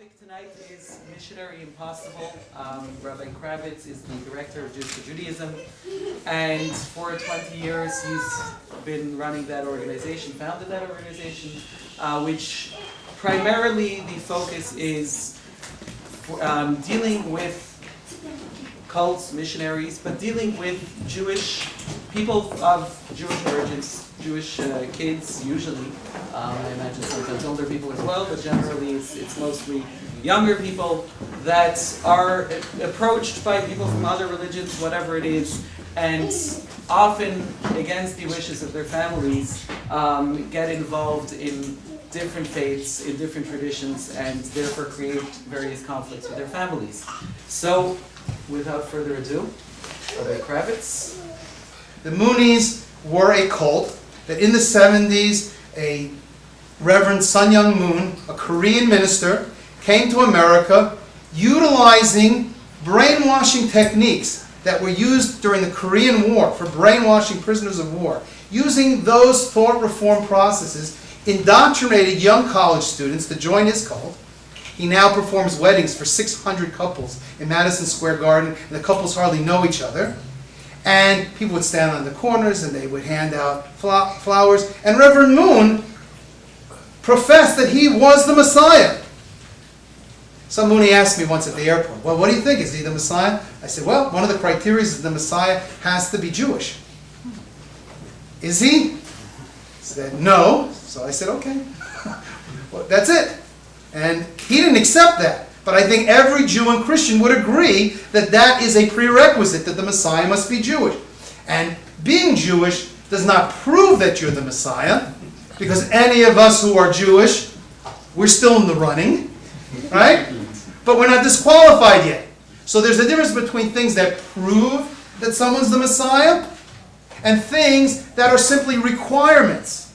topic tonight is Missionary Impossible. Rabbi Kravitz is the director of Jews for Judaism, and for 20 years he's been running that organization, founded that organization, which primarily the focus is dealing with cults, missionaries, but dealing with Jewish people of Jewish origins, Jewish kids usually. I imagine sometimes older people as well, but generally it's mostly younger people that are approached by people from other religions, whatever it is, and often against the wishes of their families, get involved in different faiths, in different traditions, and therefore create various conflicts with their families. So, without further ado, Rabbi Kravitz. The Moonies were a cult that in the 70s, a Reverend Sun Young Moon, a Korean minister, came to America utilizing brainwashing techniques that were used during the Korean War for brainwashing prisoners of war. Using those thought reform processes, indoctrinated young college students to join his cult. He now performs weddings for 600 couples in Madison Square Garden, and the couples hardly know each other. And people would stand on the corners and they would hand out flowers. And Reverend Moon professed that he was the Messiah. Some Mooney asked me once at the airport, well, what do you think? Is he the Messiah? I said, well, one of the criteria is the Messiah has to be Jewish. Is he? He said, no. So I said, okay. Well, that's it. And he didn't accept that. But I think every Jew and Christian would agree that that is a prerequisite, that the Messiah must be Jewish. And being Jewish does not prove that you're the Messiah, because any of us who are Jewish, we're still in the running, right? But we're not disqualified yet. So there's a difference between things that prove that someone's the Messiah and things that are simply requirements.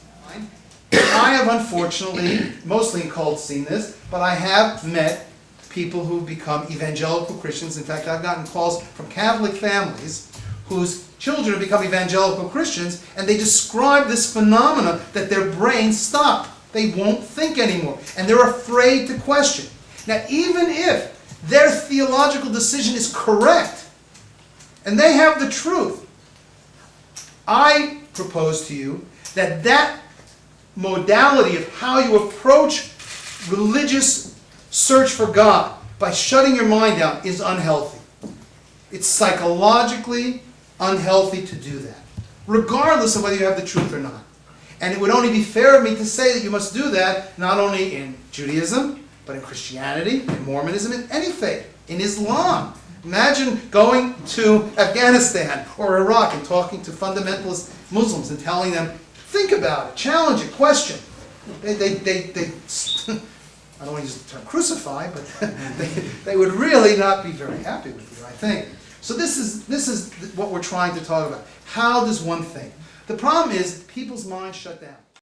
I have unfortunately, mostly in cults, seen this, but I have met people who've become evangelical Christians. In fact, I've gotten calls from Catholic families whose children have become evangelical Christians, and they describe this phenomena that their brains stop. They won't think anymore, and they're afraid to question. Now, even if their theological decision is correct, and they have the truth, I propose to you that that modality of how you approach religious search for God by shutting your mind down is unhealthy. It's psychologically unhealthy to do that, regardless of whether you have the truth or not. And it would only be fair of me to say that you must do that not only in Judaism, but in Christianity, in Mormonism, in any faith, in Islam. Imagine going to Afghanistan or Iraq and talking to fundamentalist Muslims and telling them, think about it, challenge it, question. They I don't want to use the term crucify, but they would really not be very happy with you, I think. So this is what we're trying to talk about. How does one think? The problem is people's minds shut down.